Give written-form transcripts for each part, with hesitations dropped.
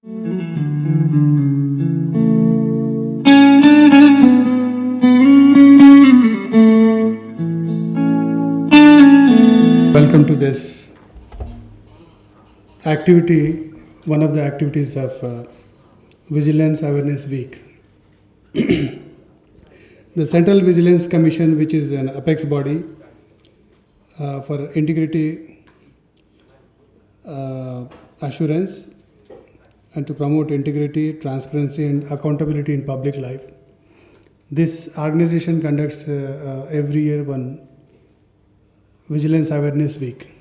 Welcome to this activity, one of the activities of Vigilance Awareness Week. The Central Vigilance Commission, which is an apex body for integrity assurance and to promote integrity, transparency, and accountability in public life. This organization conducts every year one Vigilance Awareness Week.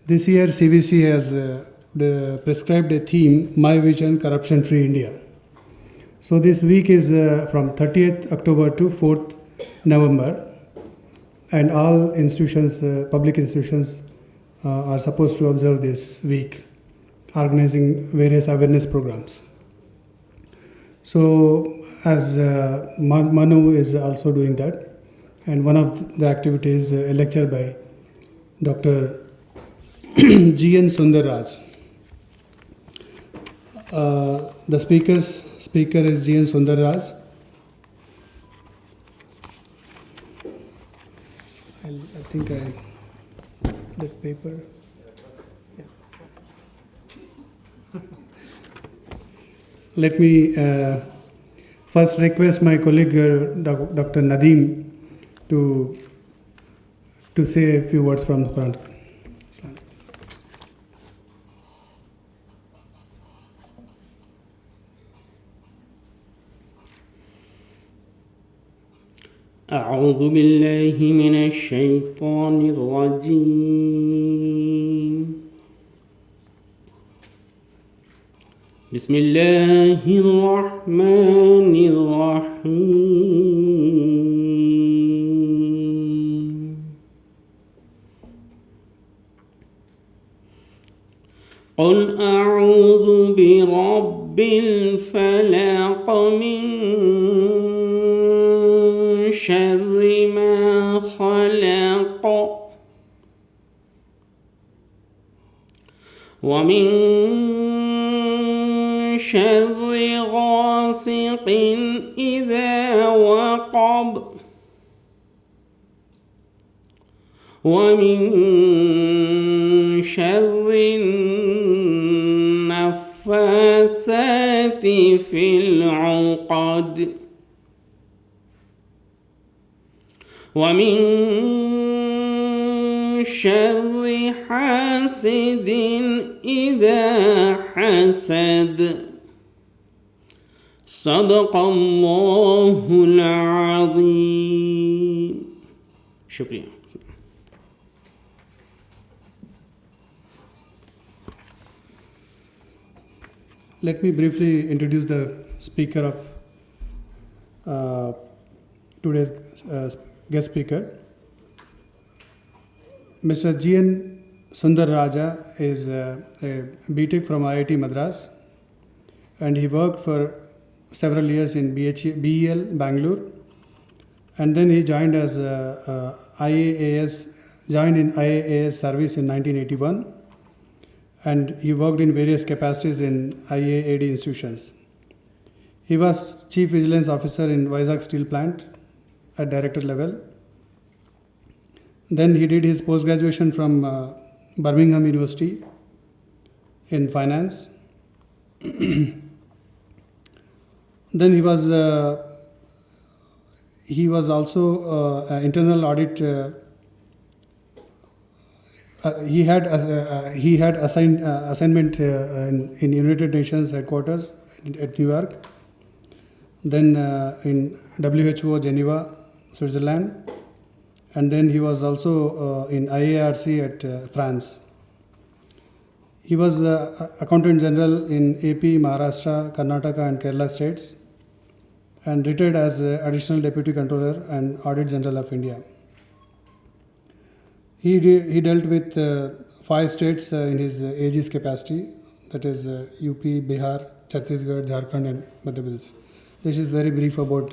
This year, CVC has prescribed a theme, My Vision Corruption Free India. So this week is from 30th October to 4th November, and all institutions, public institutions, are supposed to observe this week, organizing various awareness programs. So as Manu is also doing that, and one of the activities, a lecture by Dr. G.N. Sundarraj. The speaker is G.N. Sundarraj. I think that paper. Yeah. Let me first request my colleague Dr. Nadeem to say a few words from the front. أعوذ بالله من الشيطان الرجيم. بسم الله الرحمن الرحيم. قل أعوذ برب الفلق من شر ما خلق ومن شر غاسق إذا وقب ومن شر النفاثات في العقد ومن شر حاسد إذا حسد. صدق الله العظيم. شكرا. Let me briefly introduce the speaker of today's guest speaker. Mr. G.N. Sundarraja is a BTech from IIT Madras, and he worked for several years in BEL, Bangalore, and then he joined as joined in IAAS service in 1981, and he worked in various capacities in IAAD institutions. He was Chief Vigilance Officer in Vizag Steel Plant at director level. Then he did his post-graduation from Birmingham University in finance. Then he was also internal audit. He had assignment in United Nations headquarters at New York. Then in WHO Geneva, Switzerland, and then he was also in IARC at France. He was Accountant General in AP, Maharashtra, Karnataka and Kerala states, and retired as Additional Deputy Controller and Audit General of India. He dealt with 5 states in his AG's capacity, that is UP, Bihar, Chhattisgarh, Jharkhand and Madhya Pradesh. This is very brief about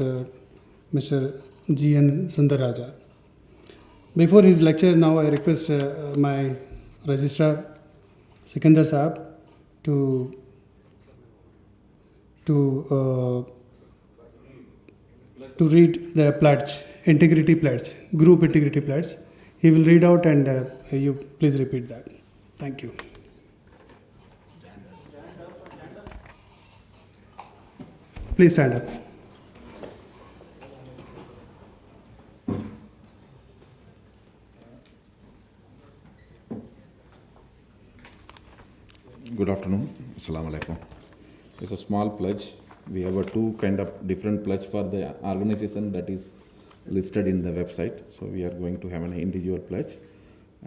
Mr. G.N. Sundarraja. Before his lecture, now I request my registrar, Sikandar Saab, to to read the pledge, integrity pledge, group integrity pledge. He will read out and you please repeat that. Thank you. Please stand up. Good afternoon. Assalamu alaikum. It's a small pledge. We have a two kind of different pledge for the organization that is listed in the website. So we are going to have an individual pledge.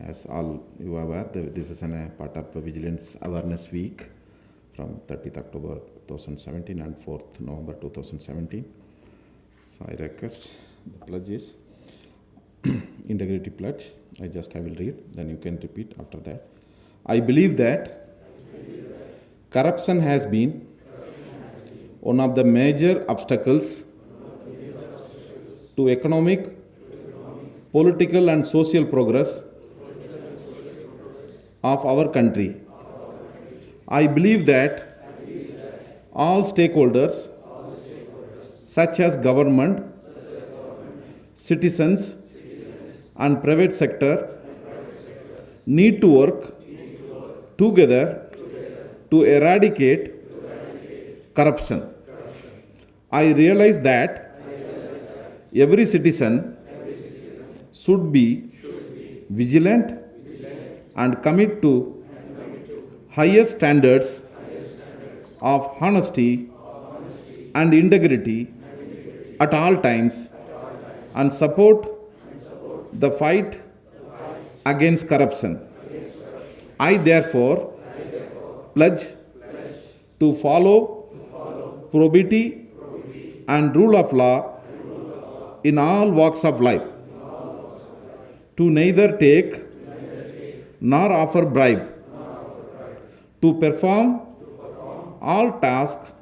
As all you are aware, this is a part of Vigilance Awareness Week from 30th October 2017 and 4th November 2017. So I request the pledge is integrity pledge. I will read, then you can repeat after that. I believe that corruption has been one of the major obstacles to economic, political and social progress of our country. I believe that all stakeholders such as government, citizens and private sector need to work together to eradicate corruption. I realize that every citizen should be vigilant and commit to highest standards of honesty and integrity at all times and support the fight against corruption. I therefore pledge to follow probity and rule of law in all walks of life, to neither take nor offer bribe, to perform all tasks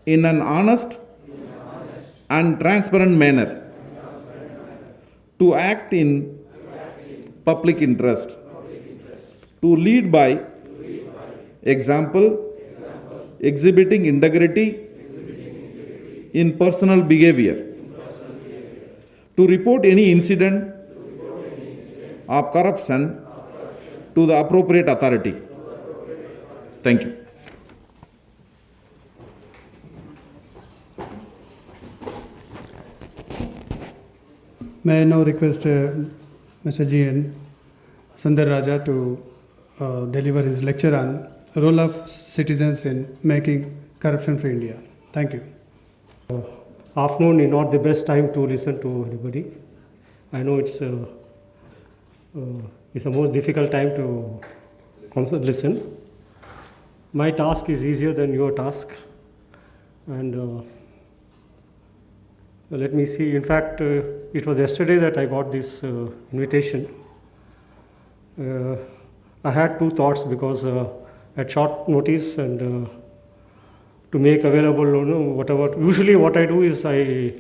in an honest and transparent manner, to act in public interest, to lead by example, exhibiting integrity in personal behavior, to report any incident of corruption to the appropriate authority. Thank you. May I now request Mr. G.N. Sundar Raja to deliver his lecture on role of citizens in making corruption-free India. Thank you. Afternoon is not the best time to listen to anybody. I know it's the most difficult time to listen. My task is easier than your task, and let me see. In fact, it was yesterday that I got this invitation. I had two thoughts because at short notice and to make available, whatever. Usually, what I do is I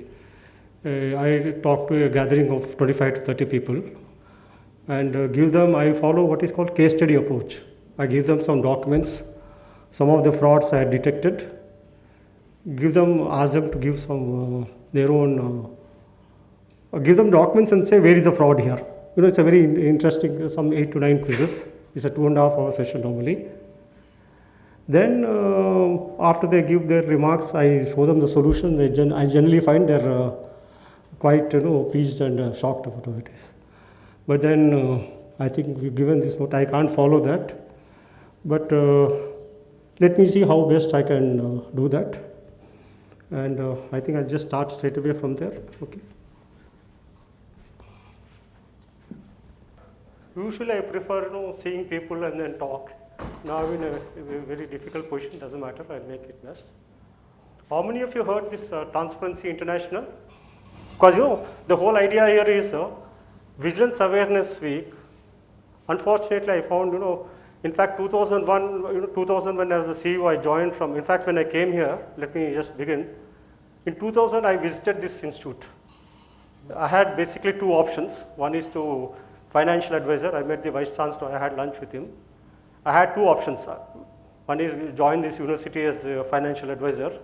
talk to a gathering of 25 to 30 people and give them. I follow what is called case study approach. I give them some documents, some of the frauds I had detected. Ask them to give some their own. Give them documents and say where is the fraud here. It's a very interesting. Some 8 to 9 quizzes. It's a 2.5 hour session normally. Then after they give their remarks, I show them the solution. I generally find they're quite pleased and shocked about what it is. But then I think we've given this note. I can't follow that. But let me see how best I can do that. And I think I'll just start straight away from there. Okay. Usually I prefer seeing people and then talk. Now I'm in a very difficult position, doesn't matter, I'll make it best. How many of you heard this Transparency International? Because the whole idea here is Vigilance Awareness Week. Unfortunately, I found, in fact 2001 as the CEO I joined from, in fact when I came here, let me just begin. In 2000 I visited this institute. I had basically two options. One is to financial advisor. I met the Vice Chancellor, I had lunch with him. I had two options. One is join this university as a financial advisor.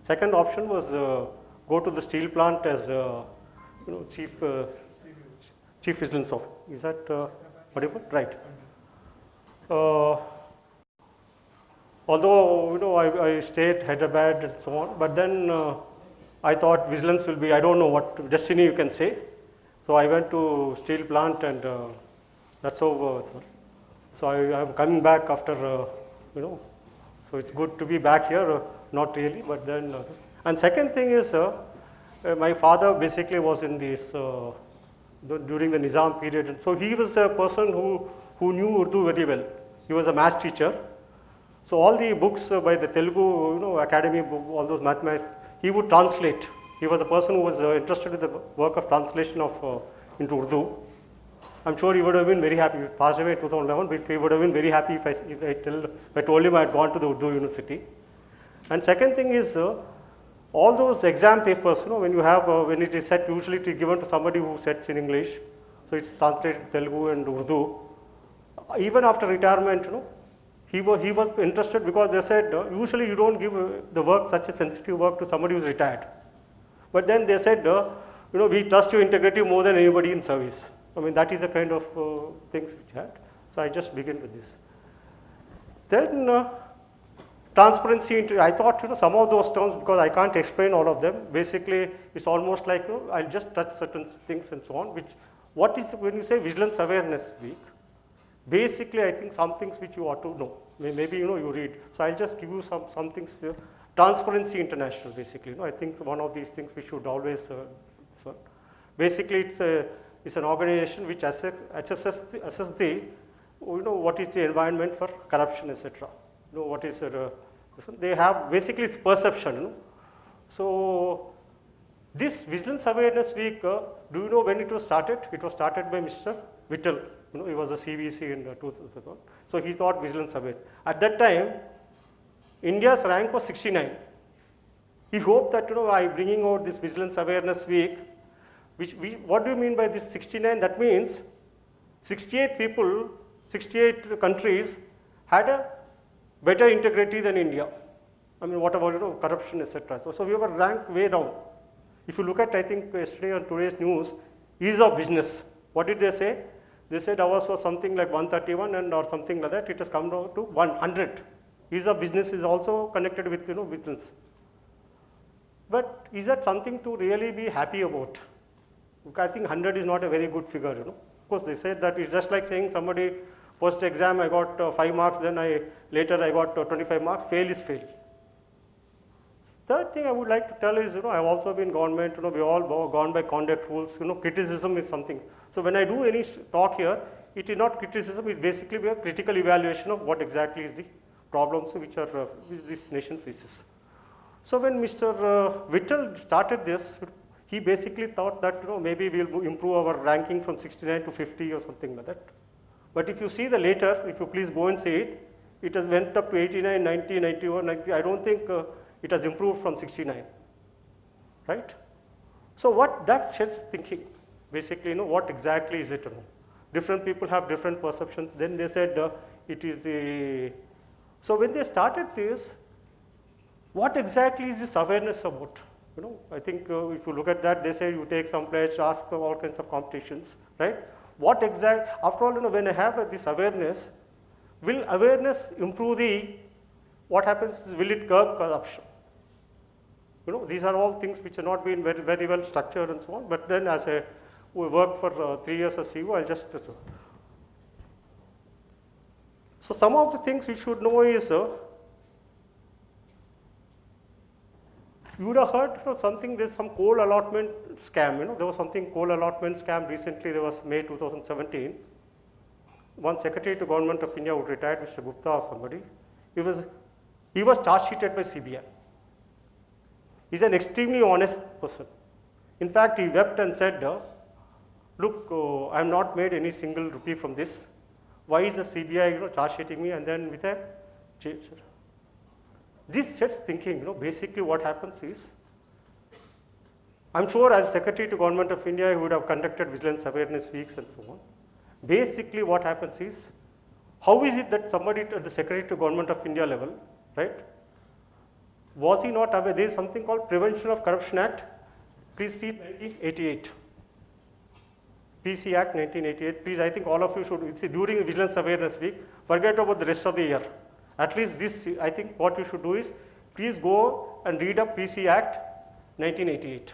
Second option was go to the steel plant as chief vigilance officer. Is that what you put? Right. Although I stayed Hyderabad and so on, but then I thought vigilance will be, I don't know what destiny you can say. So I went to steel plant, and that's how. So I am coming back after so it's good to be back here. Not really, but then. And second thing is, my father basically was in this during the Nizam period, and so he was a person who knew Urdu very well. He was a maths teacher. So all the books by the Telugu Academy, all those mathematics, he would translate. He was a person who was interested in the work of translation of into Urdu. I'm sure he would have been very happy. He passed away in 2011, but he would have been very happy if I told him I had gone to the Urdu University. And second thing is, all those exam papers, when you have, when it is set, usually it is given to somebody who sets in English, so it's translated Telugu and Urdu. Even after retirement, he was interested, because they said usually you don't give the work, such a sensitive work, to somebody who's retired. But then they said, we trust your integrity more than anybody in service. I mean, that is the kind of things which I had. So I just begin with this. Then transparency, I thought, some of those terms, because I can't explain all of them, basically it's almost like, I'll just touch certain things and so on, which, what is, when you say Vigilance Awareness Week, basically I think some things which you ought to know. Maybe, you read. So I'll just give you some things. Transparency International, basically. I think one of these things we should always, basically it's an organization which assesses the, what is the environment for corruption, etc. What is they have, basically it's perception. So this Vigilance Awareness Week, do you know when it was started? It was started by Mr. Vittal. He was a CVC in 2000. So he thought vigilance aware. At that time, India's rank was 69. He hoped that by bringing out this Vigilance Awareness Week, what do you mean by this 69? That means 68 people, 68 countries had a better integrity than India. I mean, what about corruption, etc. So we were ranked way down. If you look at, I think yesterday on today's news, ease of business. What did they say? They said ours was something like 131 and or something like that. It has come down to 100. Ease of business is also connected with vigilance. But is that something to really be happy about? I think 100 is not a very good figure. Of course, they said that it's just like saying somebody first exam I got 5 marks, then later I got 25 marks. Fail is fail. Third thing I would like to tell is, I have also been government, we all gone by conduct rules, criticism is something. So when I do any talk here, it is not criticism, it's basically a critical evaluation of what exactly is the problems which this nation faces. So when Mr. Vittal started this, he basically thought that, maybe we'll improve our ranking from 69 to 50 or something like that. But if you see the later, if you please go and see it, it has went up to 89, 90, 91, 90, I don't think it has improved from 69, right? So what that sets thinking, basically, what exactly is it? Different people have different perceptions. Then they said it is the, so when they started this, what exactly is this awareness about? I think if you look at that, they say you take some pledge, ask for all kinds of competitions, right? What exact, after all, when I have this awareness, will awareness improve what happens is, will it curb corruption? These are all things which have not been very, very well structured and so on. But then as we worked for 3 years as CEO, I'll just, so some of the things you should know is, you would have heard something, there's some coal allotment scam, there was something coal allotment scam recently, there was May 2017. One secretary to Government of India who retired, Mr. Gupta or somebody, he was charge sheeted by CBI. He's an extremely honest person. In fact, he wept and said, look, I have not made any single rupee from this. Why is the CBI charge sheeting me? And then with a this sets thinking, basically what happens is, I'm sure as Secretary to Government of India, he would have conducted Vigilance Awareness Weeks and so on. Basically what happens is, how is it that somebody at the Secretary to Government of India level, right, Was he not aware? There is something called Prevention of Corruption Act. Please see 1988. PC Act 1988. Please, I think all of you should, see, during Vigilance Awareness Week, forget about the rest of the year. At least this, I think what you should do is, please go and read up PC Act 1988.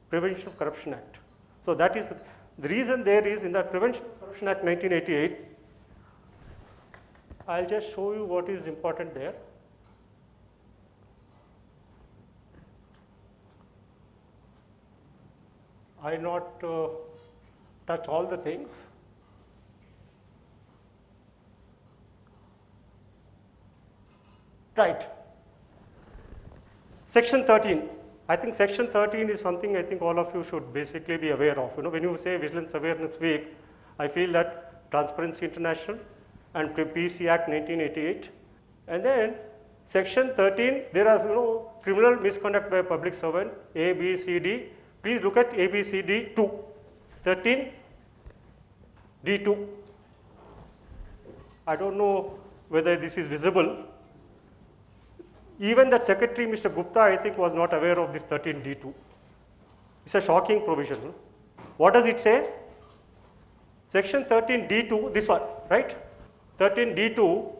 Prevention of Corruption Act. So that is, the reason there is in the Prevention of Corruption Act 1988, I'll just show you what is important there. I not touch all the things. Right. Section 13. I think Section 13 is something I think all of you should basically be aware of. You know, when you say Vigilance Awareness Week, I feel that Transparency International and PC Act 1988, and then Section 13, there are, you know, criminal misconduct by a public servant, A, B, C, D. Please look at A, B, C, D 2, 13, D2. I don't know whether this is visible. Even that Secretary, Mr. Gupta, I think was not aware of this 13D2. It's a shocking provision. What does it say? Section 13D2, this one, right? 13D2,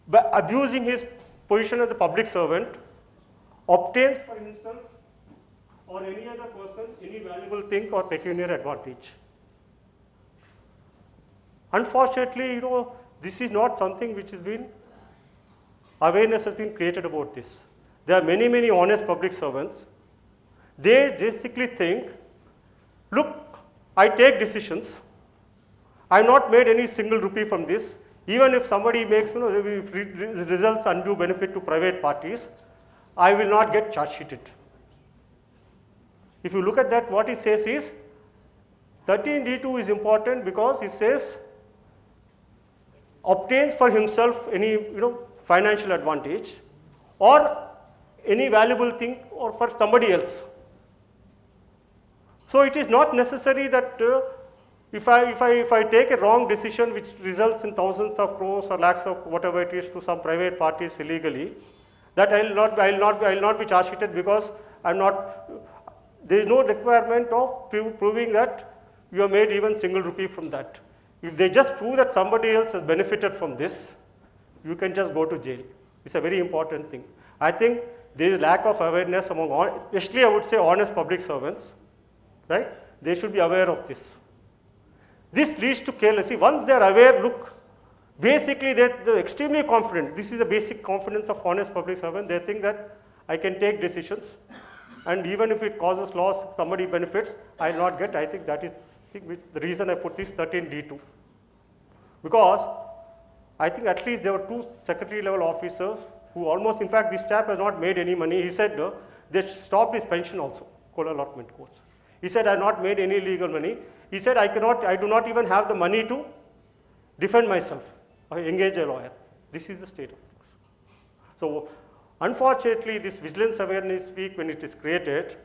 by abusing his position as a public servant, obtains for himself or any other person any valuable thing or pecuniary advantage. Unfortunately, you know, this is not something which has been, awareness has been created about this. There are many, many honest public servants. They basically think, look, I take decisions. I have not made any single rupee from this. Even if somebody makes, you know, results undue benefit to private parties, I will not get charge sheeted. If you look at that, what it says is, 13D2 is important because it says, obtains for himself any, you know, financial advantage or any valuable thing or for somebody else. So it is not necessary that if I take a wrong decision which results in thousands of crores or lakhs of whatever it is to some private parties illegally, that I will not be charge sheeted because there is no requirement of proving that you have made even single rupee from that. If they just prove that somebody else has benefited from this, you can just go to jail. It's a very important thing. I think there is lack of awareness among all, especially I would say honest public servants, right? They should be aware of this. This leads to carelessly. Once they are aware, look, basically they're extremely confident. This is the basic confidence of honest public servant. They think that I can take decisions, and even if it causes loss, somebody benefits, I will not get. I think that is the reason I put this 13D2. Because I think at least there were 2 secretary level officers who almost, in fact, this chap has not made any money. He said they stopped his pension also, coal allotment course. He said, I have not made any legal money. He said, I do not even have the money to defend myself or engage a lawyer. This is the state of things. So unfortunately, this Vigilance Awareness Week, when it is created,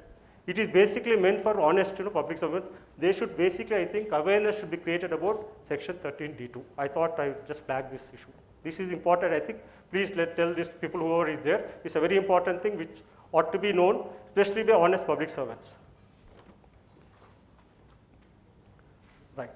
it is basically meant for honest, you know, public servants. They should basically, I think, awareness should be created about Section 13D2. I thought I would just flag this issue. This is important, I think. Please tell these people whoever is there. It's a very important thing which ought to be known, especially by honest public servants. Right.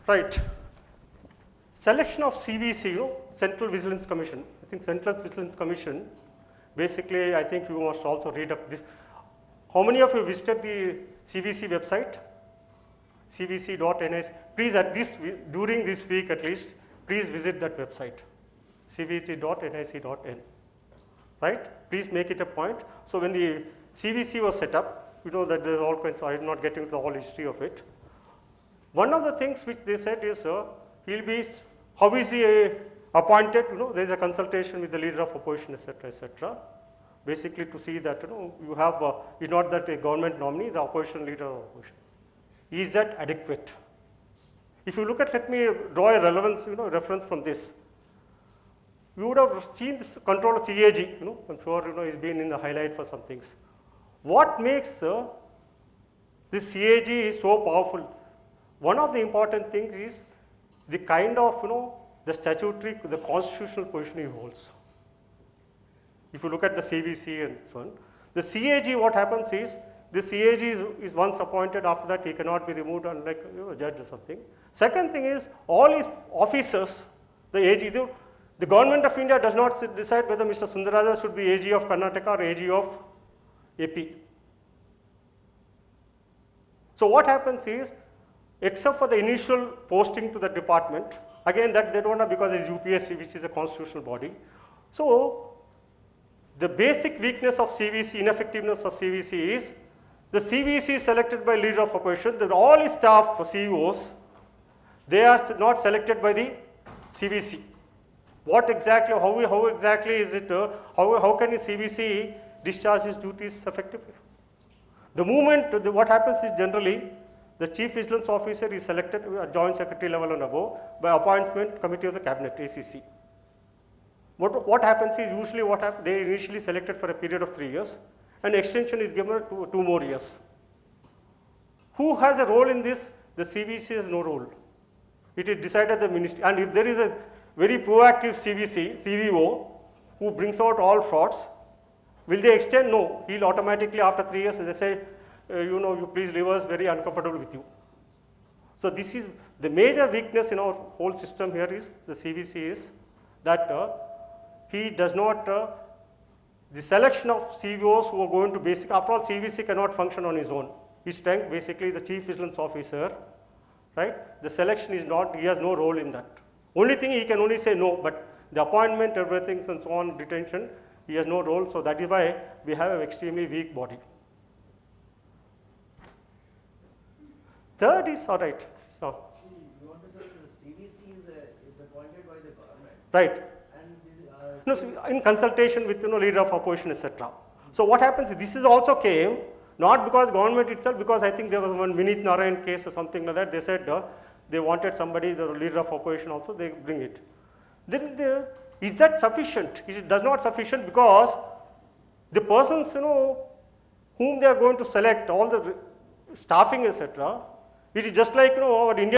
Right. Selection of CVC, you know, Central Vigilance Commission. I think Central Vigilance Commission, basically, I think you must also read up this. How many of you visited the CVC website? cvc.nis. Please, during this week at least, please visit that website, cvt.nic.in. Right? Please make it a point. So when the CVC was set up, you know that there's all kinds. I am not getting into the whole history of it. One of the things which they said is, how is he appointed? You know, there is a consultation with the leader of opposition, etc., etc. Basically, to see that, you know, you have is not that a government nominee, the opposition leader of opposition. Is that adequate? If you look at, let me draw a relevance, you know, reference from this. You would have seen this controller CAG. You know, I'm sure you know he's been in the highlight for some things. What makes this CAG is so powerful? One of the important things is the kind of, the statutory, the constitutional position he holds. If you look at the CVC and so on, the CAG, what happens is, the CAG is once appointed, after that he cannot be removed unlike a judge or something. Second thing is, all his officers, the AG, the government of India does not decide whether Mr. Sundararaja should be AG of Karnataka or AG of AP. So what happens is, except for the initial posting to the department, again that they don't have because it is UPSC, which is a constitutional body. So the basic weakness of CVC, ineffectiveness of CVC is, the CVC is selected by leader of opposition, all his staff, CEOs, they are not selected by the CVC. What exactly, how exactly is it, how can the CVC discharge his duties effectively? The moment, what happens is generally, the Chief Vigilance Officer is selected at Joint Secretary level and above by appointment committee of the Cabinet, ACC. What happens is, usually they initially selected for a period of 3 years, and extension is given to 2 more years. Who has a role in this? The CVC has no role. It is decided at the ministry, and if there is a very proactive CVO, who brings out all frauds, will they extend? No. He'll automatically, after 3 years, they say, you please leave us, very uncomfortable with you. So this is the major weakness in our whole system here is, the CVC is that he does not, the selection of CVOs who are going to basic, after all CVC cannot function on his own. His strength, basically the Chief Vigilance Officer, right? The selection is not, he has no role in that. Only thing he can only say no, but the appointment, everything and so on, detention, he has no role. So that is why we have an extremely weak body. Third is, all right. So, you want to say the CVC is appointed by the government. Right. And No, so in consultation with leader of opposition, etc. So what happens? This is also came not because government itself, because I think there was one Vineet Narayan case or something like that. They said they wanted somebody, the leader of opposition also. They bring it. Then is that sufficient? It does not sufficient because the persons whom they are going to select, all the staffing, etc. It is just like our Indian